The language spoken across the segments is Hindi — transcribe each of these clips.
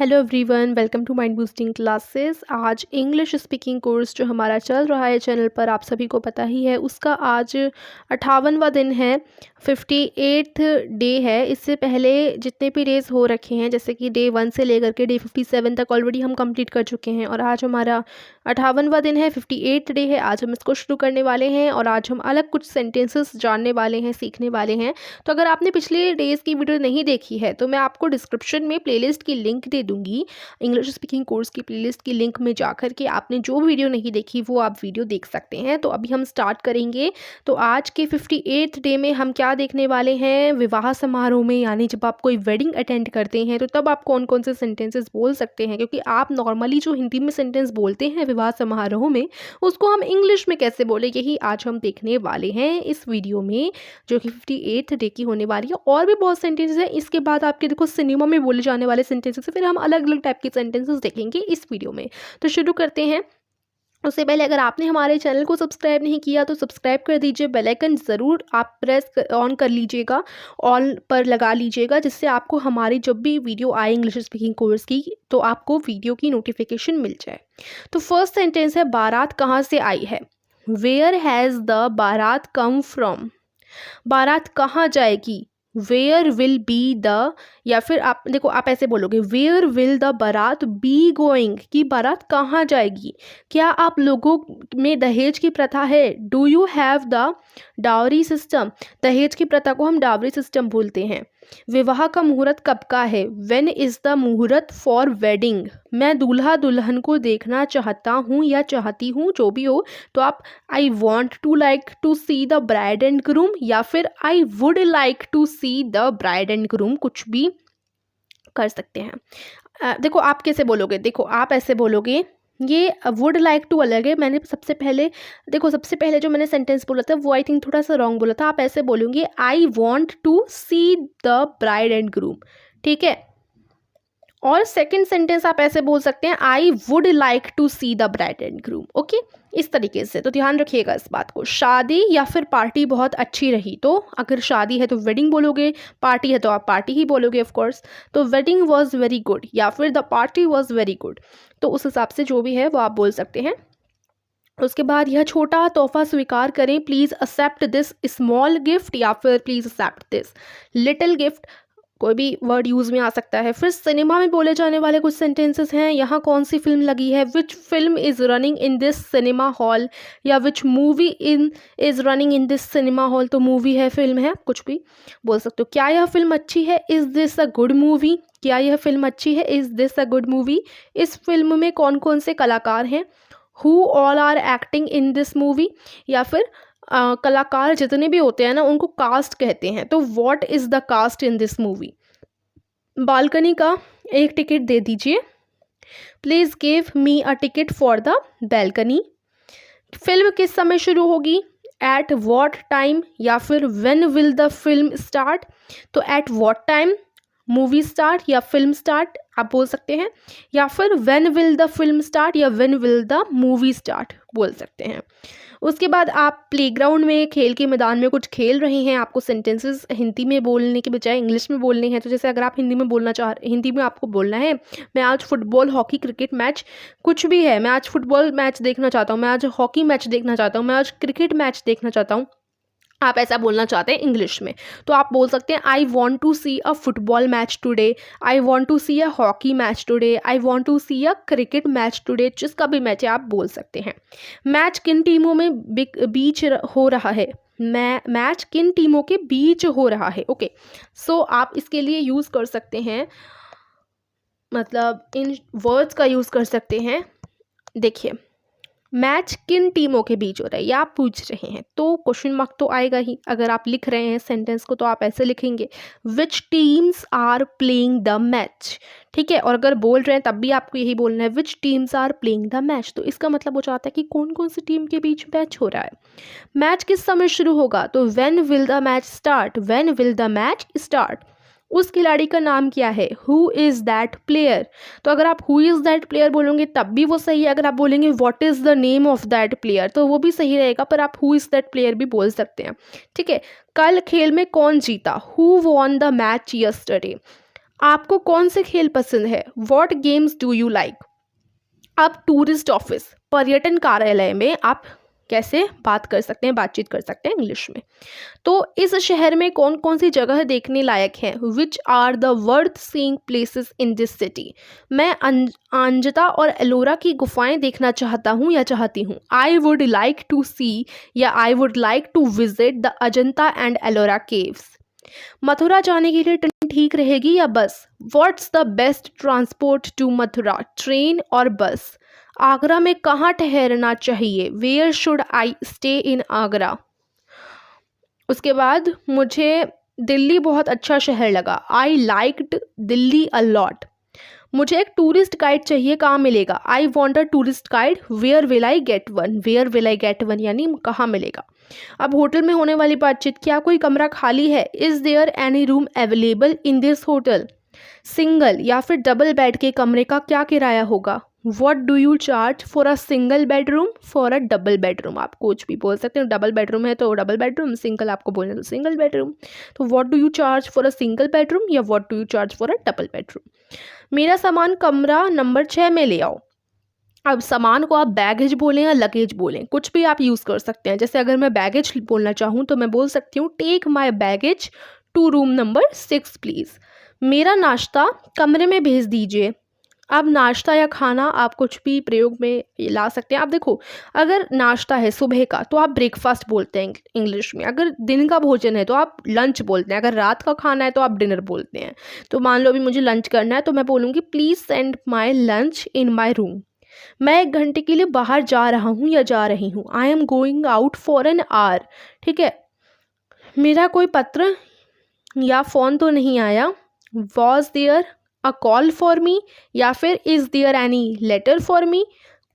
Hello everyone, welcome to mind boosting classes. आज इंग्लिश स्पीकिंग कोर्स जो हमारा चल रहा है चैनल पर, आप सभी को पता ही है, उसका आज 58वां दिन है, 58th डे है। इससे पहले जितने भी डेज हो रखे हैं, जैसे कि डे 1 से लेकर के डे 57 तक ऑलरेडी हम कंप्लीट कर चुके हैं, और आज हमारा 58वां दिन है, 58th डे है। आज हम इसको शुरू करने वाले हैं और आज हम अलग कुछ सेंटेंसेस जानने वाले हैं, सीखने वाले हैं। तो अगर आपने पिछले डेज़ की वीडियो नहीं देखी है तो मैं आपको डिस्क्रिप्शन में प्लेलिस्ट की लिंक दे दूंगी। इंग्लिश स्पीकिंग कोर्स की प्लेलिस्ट की लिंक में जाकर के आपने जो वीडियो नहीं देखी वो आप वीडियो देख सकते हैं। तो अभी हम स्टार्ट करेंगे। तो आज के 58th डे में हम क्या देखने वाले हैं, विवाह समारोह में, यानी जब आप कोई वेडिंग अटेंड करते हैं तो तब आप कौन कौन से सेंटेंसेस बोल सकते हैं, क्योंकि आप नॉर्मली जो हिंदी में सेंटेंस बोलते हैं विवाह समारोह में, उसको हम इंग्लिश में कैसे बोले, यही आज हम देखने वाले हैं इस वीडियो में, जो कि 58th डे की होने वाली है। और भी बहुत सेंटेंसेस हैं। इसके बाद आपके देखो सिनेमा में बोले जाने वाले सेंटेंसेस, फिर हम अलग अलग टाइप के सेंटेंसेस देखेंगे इस वीडियो में। तो शुरू करते हैं। उससे पहले अगर आपने हमारे चैनल को सब्सक्राइब नहीं किया तो सब्सक्राइब कर दीजिए, बेल आइकन ज़रूर आप प्रेस ऑन कर लीजिएगा, ऑल पर लगा लीजिएगा, जिससे आपको हमारी जब भी वीडियो आए इंग्लिश स्पीकिंग कोर्स की तो आपको वीडियो की नोटिफिकेशन मिल जाए। तो फर्स्ट सेंटेंस है, बारात कहाँ से आई है। वेयर हैज़ द बारात कम फ्रॉम। बारात कहाँ जाएगी, वेयर विल बी द, या फिर आप देखो आप ऐसे बोलोगे, वेयर विल द बारात बी गोइंग, कि बारात कहाँ जाएगी। क्या आप लोगों में दहेज की प्रथा है, do you have the dowry system. दहेज की प्रथा को हम डावरी सिस्टम बोलते हैं। विवाह का मुहूर्त कब का है, व्हेन इज द मुहूर्त फॉर वेडिंग। मैं दूल्हा दुल्हन को देखना चाहता हूँ या चाहती हूँ, जो भी हो, तो आप I want to like to see the bride and groom, या फिर I would like to see the bride and groom, कुछ भी कर सकते हैं। देखो आप कैसे बोलोगे, देखो आप ऐसे बोलोगे, ये वुड लाइक टू अलग है। मैंने सबसे पहले जो मैंने सेंटेंस बोला था वो आई थिंक थोड़ा सा रॉन्ग बोला था। आप ऐसे बोलोगे, I want to see the bride and groom, ठीक है। और सेकंड सेंटेंस आप ऐसे बोल सकते हैं, I would like to see the bride and groom, okay, इस तरीके से। तो ध्यान रखिएगा इस बात को। शादी या फिर पार्टी बहुत अच्छी रही, तो अगर शादी है तो वेडिंग बोलोगे, पार्टी है तो आप पार्टी ही बोलोगे ऑफ कोर्स। तो वेडिंग वॉज वेरी गुड या फिर the party was very good, तो उस हिसाब से जो भी है वो आप बोल सकते हैं। उसके बाद, यह छोटा तोहफा स्वीकार करें, please accept this small gift, या फिर please accept this little gift, कोई भी वर्ड यूज़ में आ सकता है। फिर सिनेमा में बोले जाने वाले कुछ सेंटेंसेस हैं, यहाँ कौन सी फिल्म लगी है, which film is running in this cinema hall, या which movie is running in this cinema hall, तो मूवी है, फिल्म है, कुछ भी बोल सकते हो। क्या यह फिल्म अच्छी है, is this a good movie, क्या यह फिल्म अच्छी है, is this a good movie. इस फिल्म में कौन कौन से कलाकार हैं, who all are acting in this movie, या फिर कलाकार जितने भी होते हैं ना उनको कास्ट कहते हैं, तो what is the cast in this movie. Balcony का एक टिकट दे दीजिए, please give me a ticket for the balcony. Film किस समय शुरू होगी, एट वॉट टाइम, या फिर when will the film start, तो at what time movie start या फिल्म स्टार्ट आप बोल सकते हैं, या फिर when will the film start या when will the movie start बोल सकते हैं। उसके बाद आप प्लेग्राउंड में, खेल के मैदान में कुछ खेल रहे हैं, आपको सेंटेंसेस हिंदी में बोलने के बजाय इंग्लिश में बोलने हैं। तो जैसे अगर आप हिंदी में आपको बोलना है, मैं आज फुटबॉल, हॉकी, क्रिकेट मैच, कुछ भी है, मैं आज फुटबॉल मैच देखना चाहता हूँ, मैं आज हॉकी मैच देखना चाहता हूँ, मैं आज क्रिकेट मैच देखना चाहता हूँ, आप ऐसा बोलना चाहते हैं इंग्लिश में, तो आप बोल सकते हैं, I want to see a football match today, I want to see a hockey match today, I want to see a cricket match today, जिसका भी मैच है आप बोल सकते हैं। मैच किन टीमों में बीच हो रहा है, मैच किन टीमों के बीच हो रहा है, ओके। सो आप इसके लिए यूज़ कर सकते हैं, मतलब इन वर्ड्स का यूज़ कर सकते हैं। देखिए, मैच किन टीमों के बीच हो रहा है, या आप पूछ रहे हैं तो क्वेश्चन मार्क तो आएगा ही। अगर आप लिख रहे हैं सेंटेंस को तो आप ऐसे लिखेंगे, which teams are playing the match, ठीक है। और अगर बोल रहे हैं तब भी आपको यही बोलना है, which teams are playing the match, तो इसका मतलब हो जाता है कि कौन कौन सी टीम के बीच मैच हो रहा है। मैच किस समय शुरू होगा, तो when will the match start, when will the match start. उस खिलाड़ी का नाम क्या है, हु इज़ दैट प्लेयर, तो अगर आप हु इज़ दैट प्लेयर बोलोगे तब भी वो सही है। अगर आप बोलेंगे what is the name of that player, तो वो भी सही रहेगा, पर आप हु इज़ दैट प्लेयर भी बोल सकते हैं, ठीक है। कल खेल में कौन जीता, who won the match yesterday, आपको कौन से खेल पसंद है? What games do you like? अब टूरिस्ट ऑफिस, पर्यटन कार्यालय में आप कैसे बात कर सकते हैं, बातचीत कर सकते हैं इंग्लिश में। तो इस शहर में कौन कौन सी जगह देखने लायक हैं? Which are the worth seeing places in this city? मैं अंजता और एलोरा की गुफाएं देखना चाहता हूँ या चाहती हूँ। I would like to see या I would like to visit the Ajanta and Ellora caves. Mathura जाने के लिए ट्रेन ठीक रहेगी या bus? What's the best transport to Mathura, train और बस? आगरा में कहाँ ठहरना चाहिए? Where should I stay in Agra? उसके बाद मुझे दिल्ली बहुत अच्छा शहर लगा। I liked Delhi a lot. मुझे एक टूरिस्ट गाइड चाहिए, कहाँ मिलेगा? I want a tourist guide, where will I get one? Where will I get one यानी कहाँ मिलेगा। अब होटल में होने वाली बातचीत, क्या कोई कमरा खाली है? Is there any room available in this hotel? Single या फिर डबल बेड के कमरे का क्या किराया होगा? What do you charge for a single bedroom, for a double bedroom? आप कुछ भी बोल सकते हो, डबल बेडरूम है तो डबल बेडरूम, सिंगल आपको बोलना तो सिंगल बेडरूम। तो what do you charge for a single bedroom या what do you charge for a double bedroom? मेरा सामान कमरा नंबर 6 में ले आओ। अब सामान को आप बैगेज बोलें या लगेज बोलें, कुछ भी आप यूज़ कर सकते हैं। जैसे अगर मैं बैगेज बोलना चाहूँ तो मैं बोल सकती हूँ take my baggage to room number 6 please. मेरा नाश्ता कमरे में भेज दीजिए। अब नाश्ता या खाना आप कुछ भी प्रयोग में ला सकते हैं। आप देखो, अगर नाश्ता है सुबह का तो आप ब्रेकफास्ट बोलते हैं इंग्लिश में। अगर दिन का भोजन है तो आप लंच बोलते हैं। अगर रात का खाना है तो आप डिनर बोलते हैं। तो मान लो अभी मुझे लंच करना है तो मैं बोलूँगी please send my lunch in my room. मैं 1 घंटे के लिए बाहर जा रहा हूँ या जा रही हूँ। I am going out for an hour. ठीक है, मेरा कोई पत्र या फ़ोन तो नहीं आया। Was there a call for me या फिर is there any letter for me?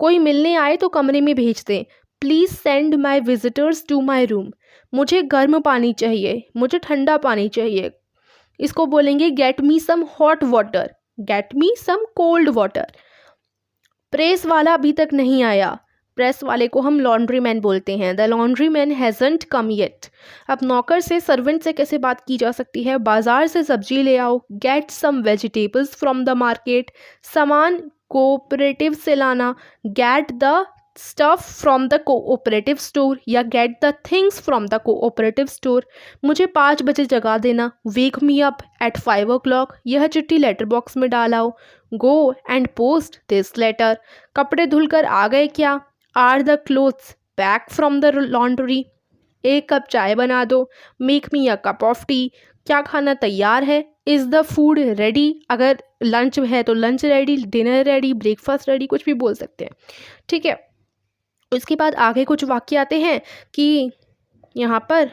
कोई मिलने आए तो कमरे में भेज दें। Please send my visitors to my room. मुझे गर्म पानी चाहिए, मुझे ठंडा पानी चाहिए। इसको बोलेंगे get me some hot water, get me some cold water. Press वाला अभी तक नहीं आया। प्रेस वाले को हम लॉन्ड्री मैन बोलते हैं। The laundry man hasn't come yet. अब नौकर से, सर्वेंट से कैसे बात की जा सकती है? बाजार से सब्जी ले आओ। Get some vegetables from the market. सामान कोऑपरेटिव से लाना। Get the stuff from the cooperative store या get the things from the cooperative store. मुझे 5 बजे जगा देना। Wake me up at 5 o'clock। यह चिट्ठी लेटर बॉक्स में डालाओ। Go and post this letter. कपड़े धुलकर आ गए क्या? Are the clothes back from the laundry? 1 cup चाय बना दो। Make me a cup of T. क्या खाना तैयार है? Is the food ready? अगर लंच है तो lunch ready, dinner ready, breakfast ready, कुछ भी बोल सकते हैं। ठीक है, उसके बाद आगे कुछ वाक्य आते हैं कि यहाँ पर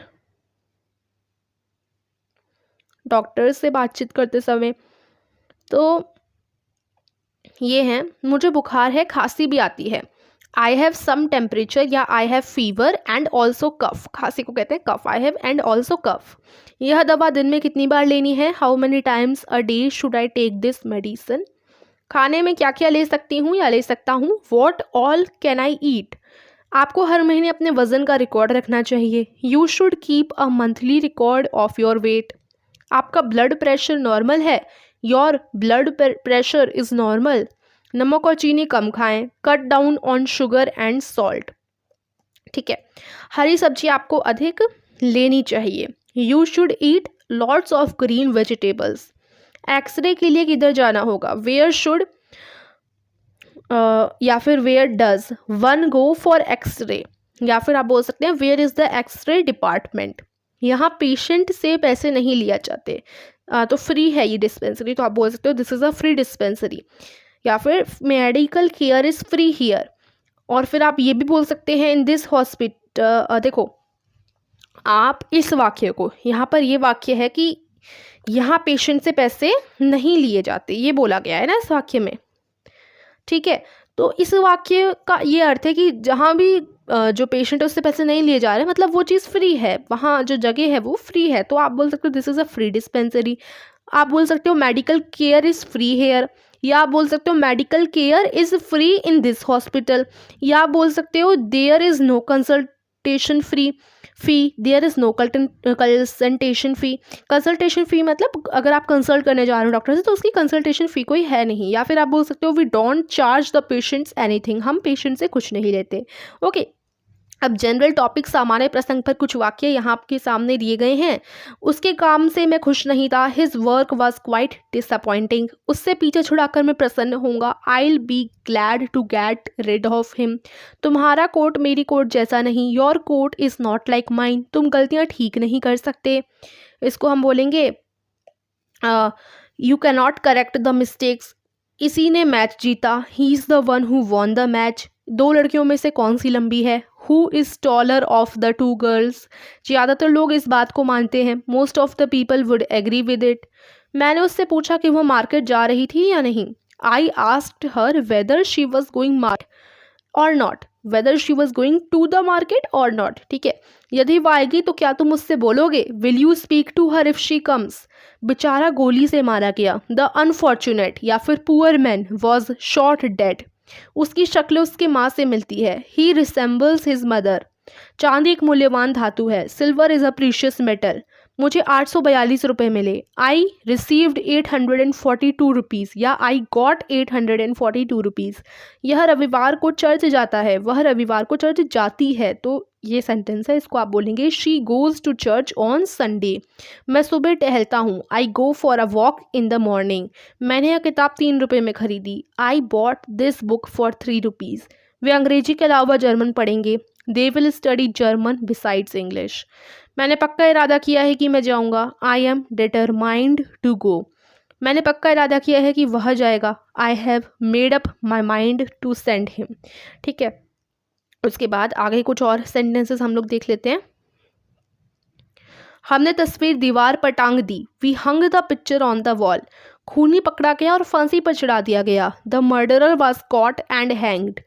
डॉक्टर से बातचीत करते समय तो ये हैं, मुझे बुखार है, खांसी भी आती है। आई हैव सम टेम्परेचर या I have fever and also cough. खांसी को कहते हैं cough. I have and also cough. यह दवा दिन में कितनी बार लेनी है? How many times a day should I take this medicine? खाने में क्या क्या ले सकती हूँ या ले सकता हूँ? What all can I eat? आपको हर महीने अपने वज़न का रिकॉर्ड रखना चाहिए। You should keep a monthly record of your weight. आपका ब्लड प्रेशर नॉर्मल है। Your blood pressure is normal. नमक और चीनी कम खाएं। Cut down on sugar and salt. ठीक है, हरी सब्जी आपको अधिक लेनी चाहिए। You should eat lots of green vegetables. X-ray के लिए किधर जाना होगा? वेयर शुड या फिर where does one go for x-ray? या फिर आप बोल सकते हैं where is the x-ray department? यहाँ पेशेंट से पैसे नहीं लिया जाते। तो फ्री है ये डिस्पेंसरी, तो आप बोल सकते हो this is a free dispensary. या फिर medical care is free here. और फिर आप ये भी बोल सकते हैं इन दिस हॉस्पिटल। देखो, आप इस वाक्य को, यहाँ पर ये वाक्य है कि यहाँ पेशेंट से पैसे नहीं लिए जाते, ये बोला गया है ना इस वाक्य में। ठीक है, तो इस वाक्य का ये अर्थ है कि जहाँ भी जो पेशेंट है उससे पैसे नहीं लिए जा रहे, मतलब वो चीज़ फ्री है, वहाँ जो जगह है वो फ्री है। तो आप बोल सकते हो this is a free dispensary. आप बोल सकते हो medical care is free here. या आप बोल सकते हो medical care is free in this hospital. या आप बोल सकते हो there is no consultation free. Fee, there is no consultation fee. Consultation fee मतलब अगर आप कंसल्ट करने जा रहे हो डॉक्टर से तो उसकी कंसल्टेशन फ़ी कोई है नहीं, या फिर आप बोल सकते हो we don't charge the patients anything, हम पेशेंट से कुछ नहीं लेते। ओके, अब जनरल टॉपिक सामान्य प्रसंग पर कुछ वाक्य यहाँ आपके सामने दिए गए हैं। उसके काम से मैं खुश नहीं था, his work was quite disappointing. उससे पीछे छुड़ाकर मैं प्रसन्न होऊंगा, I will be glad to get rid of him. तुम्हारा कोट मेरी कोट जैसा नहीं, your coat is not like mine. तुम गलतियाँ ठीक नहीं कर सकते। इसको हम बोलेंगे you cannot correct the mistakes. इसी ने मैच जीता, he is the one who won the match. दो लड़कियों में से कौन सी लंबी है, who is taller of the two girls. ज़्यादातर लोग इस बात को मानते हैं, most of the people would agree with it. मैंने उससे पूछा कि वह मार्केट जा रही थी या नहीं। I asked her whether she was going market और not, whether she was going to the market और नॉट। ठीक है, यदि वह आएगी तो क्या तुम उससे बोलोगे, will you speak to her if she comes. बेचारा गोली से मारा गया, द अनफॉर्चुनेट या फिर poor man was shot dead. उसकी शक्ल उसकी माँ से मिलती है, ही रिसेंबल्स हिज मदर। चांदी एक मूल्यवान धातु है, silver is a precious metal. मुझे 842 रुपये मिले, आई रिसीव्ड 842 रुपीज़ या आई गॉट 842 रुपीज़। यह रविवार को चर्च जाता है, वह रविवार को चर्च जाती है, तो ये सेंटेंस है, इसको आप बोलेंगे she goes to church on Sunday. मैं सुबह टहलता हूँ, I go for a walk in the morning. मैंने यह किताब 3 रुपये में खरीदी, I bought this book for 3 rupees. वे अंग्रेजी के अलावा जर्मन पढ़ेंगे, they will study German besides English. मैंने पक्का इरादा किया है कि मैं जाऊँगा, I am determined to go. मैंने पक्का इरादा किया है कि वह जाएगा, I have made up my mind to send him. ठीक है, उसके बाद आगे कुछ और सेंटेंसेस हम लोग देख लेते हैं। हमने तस्वीर दीवार पर टांग दी, we hung the picture on the wall. खूनी पकड़ा गया और फांसी पर चढ़ा दिया गया, the murderer was caught and hanged.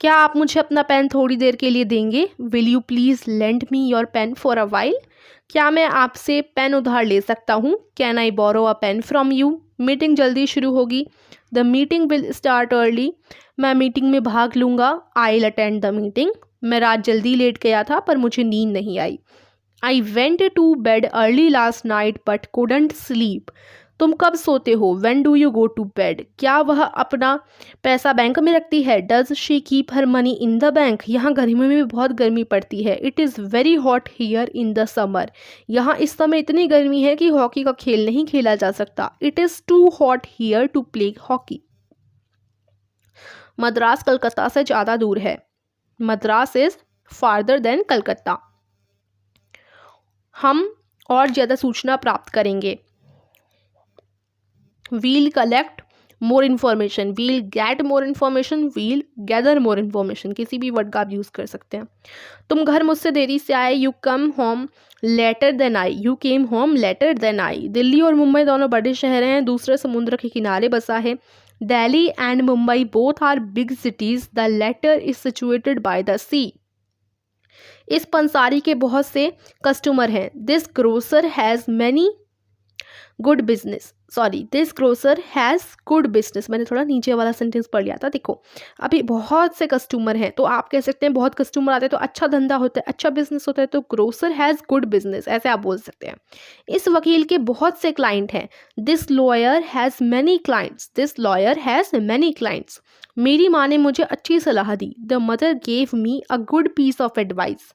क्या आप मुझे अपना पेन थोड़ी देर के लिए देंगे, will you please lend me your pen for a while. क्या मैं आपसे पेन उधार ले सकता हूँ, can I borrow a pen from you. Meeting जल्दी शुरू होगी, the meeting will start early. मैं मीटिंग में भाग लूँगा, I will attend the meeting. मैं रात जल्दी लेट गया था पर मुझे नींद नहीं आई, I went to bed early last night but couldn't sleep. तुम कब सोते हो, when do you go to bed. क्या वह अपना पैसा बैंक में रखती है, does she keep her money in the bank. यहाँ गर्मी में भी बहुत गर्मी पड़ती है, it is very hot here in the summer. यहाँ इस समय इतनी गर्मी है कि हॉकी का खेल नहीं खेला जा सकता, it is too hot here to play hockey. Madras Calcutta से ज़्यादा दूर है, Madras is farther than Calcutta. हम और ज़्यादा सूचना प्राप्त करेंगे, we'll collect more information, we'll get more information, we'll gather more information, किसी भी वर्ड का आप यूज़ कर सकते हैं। तुम घर मुझसे देरी से आए, you come home later than I, you came home later than I. Delhi और मुंबई दोनों बड़े शहर हैं, दूसरे समुद्र के किनारे बसा है। Delhi and Mumbai both are big cities, the latter is situated by the sea. इस पंसारी के बहुत से कस्टमर हैं, this grocer has many good business, sorry this grocer has good business. मैंने थोड़ा नीचे वाला सेंटेंस पढ़ लिया था। देखो अभी बहुत से कस्टमर हैं तो आप कह सकते हैं बहुत कस्टमर आते हैं तो अच्छा धंधा होता है, अच्छा बिजनेस होता है, तो ग्रोसर हैज़ गुड बिजनेस ऐसे आप बोल सकते हैं। इस वकील के बहुत से क्लाइंट हैं, this lawyer has many clients, this lawyer has many clients. मेरी माँ ने मुझे अच्छी सलाह दी, the mother gave me a good piece of advice.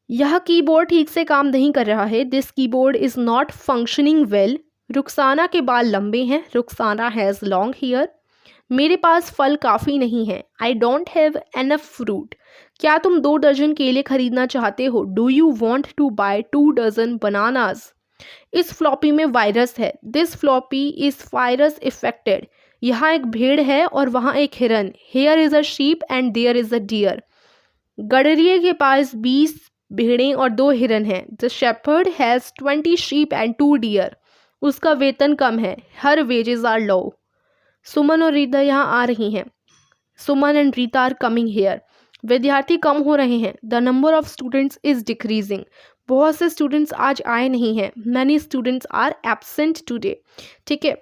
यह कीबोर्ड ठीक से काम नहीं कर रहा है, this keyboard is not functioning well. Rukhsana के बाल लंबे हैं, रुखसाना हैज़ लॉन्ग हेयर। मेरे पास फल काफ़ी नहीं है, I don't have enough fruit. क्या तुम 2 दर्जन केले खरीदना चाहते हो, do you want to buy 2 dozen bananas. इस फ्लॉपी में वायरस है, this floppy is virus effected. यहाँ एक भेड़ है और वहाँ एक हिरन, here is a sheep and there is a deer. गडरिये के पास 20 भेड़ें और 2 हिरन हैं, the shepherd has 20 sheep and 2 deer. उसका वेतन कम है, हर वेजेस आर लो। सुमन और रीता यहाँ आ रही हैं, Suman and Rita are coming here. विद्यार्थी कम हो रहे हैं, the number of students is decreasing. बहुत से स्टूडेंट्स आज आए नहीं हैं, many students are absent today. ठीक है,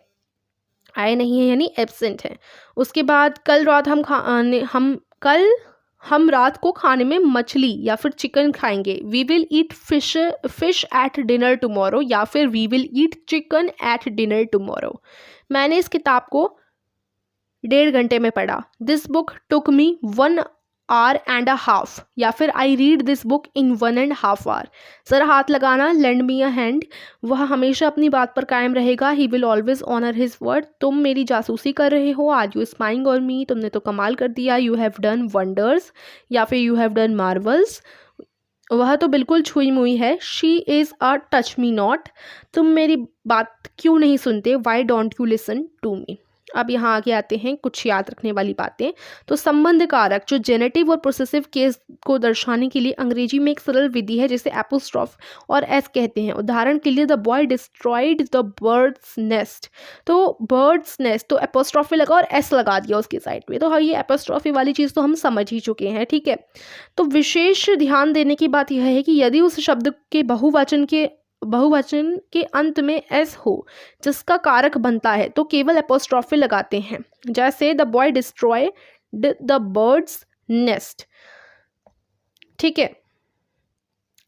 आए नहीं हैं यानी एब्सेंट हैं। उसके बाद कल रात हम हम रात को खाने में मछली या फिर चिकन खाएंगे। We will eat fish at dinner tomorrow, या फिर we will eat chicken at dinner tomorrow. मैंने इस किताब को 1.5 घंटे में पढ़ा। This book took me 1.5 hours, या फिर I read this book in 1.5 hours। ज़रा हाथ लगाना, लेंड मी अ हैंड। वह हमेशा अपनी बात पर कायम रहेगा। He will always honour his word. तुम मेरी जासूसी कर रहे हो। Are you spying on me, तुमने तो कमाल कर दिया। यू हैव डन वंडर्स, या फिर यू हैव डन मार्वल्स। वह तो बिल्कुल छुई मुई है। She is a touch me not, तुम मेरी बात क्यों नहीं सुनते। Why don't you listen to me. अब यहाँ आगे आते हैं कुछ याद रखने वाली बातें। तो संबंध कारक जो जेनेटिव और प्रोसेसिव केस को दर्शाने के लिए अंग्रेजी में एक सरल विधि है जिसे एपोस्ट्रॉफ और एस कहते हैं। उदाहरण के लिए, the boy destroyed the birds nest. तो बर्ड्स नेस्ट, तो एपोस्ट्रॉफी लगा और एस लगा दिया उसके साइड में। तो हाँ, ये एपोस्ट्रॉफी वाली चीज़ तो हम समझ ही चुके हैं, ठीक है। तो विशेष ध्यान देने की बात यह है कि यदि उस शब्द के बहुवचन के अंत में एस हो जिसका कारक बनता है तो केवल एपोस्ट्रॉफी लगाते हैं। जैसे the boy destroyed the birds nest, ठीक है।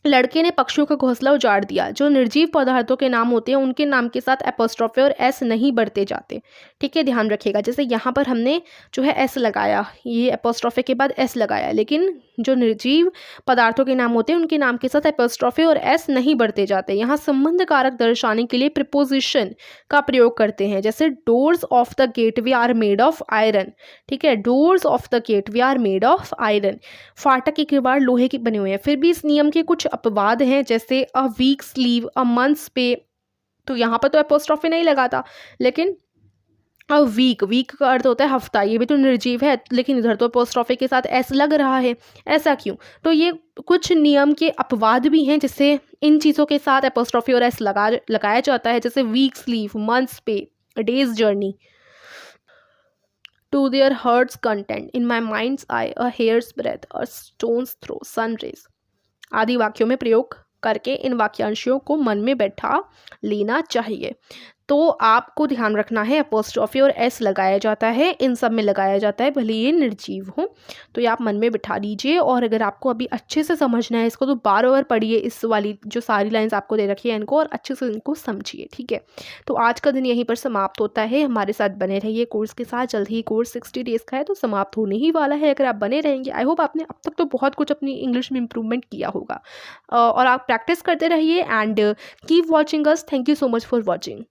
लड़के ने पक्षियों का घोंसला उजाड़ दिया। जो निर्जीव पदार्थों के नाम होते हैं उनके नाम के साथ एपोस्ट्रॉफी और एस नहीं बढ़ते जाते, ठीक है, ध्यान रखिएगा। जैसे यहाँ पर हमने जो है एस लगाया, ये एपोस्ट्रॉफी के बाद एस लगाया, लेकिन जो निर्जीव पदार्थों के नाम होते हैं उनके नाम के साथ एपोस्ट्रॉफी और एस नहीं बढ़ते जाते। यहाँ संबंध कारक दर्शाने के लिए प्रीपोजिशन का प्रयोग करते हैं। जैसे doors of the gateway are made of iron, ठीक है, doors of the gateway are made of iron. फाटक के किवाड़ लोहे के बने हुए हैं। फिर भी इस नियम के कुछ अपवाद हैं, जैसे a week sleeve, a month's pay, तो यहाँ पर तो एपोस्ट्रॉफी नहीं लगाता, लेकिन अ वीक का अर्थ होता है हफ्ता, ये भी तो निर्जीव है, लेकिन इधर तो एपोस्ट्रॉफी के साथ एस लग रहा है। ऐसा क्यों? तो ये कुछ नियम के अपवाद भी हैं जिससे इन चीज़ों के साथ एपोस्ट्रॉफी और एस लगाया जाता है। जैसे week sleeve, month's pay, day's journey. To their heart's content, in my mind's eye, a hair's breadth, a stone's throw, sun rays आदि वाक्यों में प्रयोग करके इन वाक्यांशों को मन में बैठा लेना चाहिए। तो आपको ध्यान रखना है, एपोस्ट्रॉफी और एस लगाया जाता है, इन सब में लगाया जाता है, भले ये निर्जीव हो। तो ये आप मन में बिठा लीजिए। और अगर आपको अभी अच्छे से समझना है इसको तो बार बार पढ़िए इस वाली जो सारी लाइंस आपको दे रखी है इनको, और अच्छे से इनको समझिए, ठीक है। तो आज का दिन यहीं पर समाप्त होता है। हमारे साथ बने रहिए कोर्स के साथ। जल्द ही कोर्स 60 डेज़ का है तो समाप्त होने ही वाला है। अगर आप बने रहेंगे, आई होप आपने अब तक तो बहुत कुछ अपनी इंग्लिश में इम्प्रूवमेंट किया होगा, और आप प्रैक्टिस करते रहिए and keep watching us. Thank you so much for watching.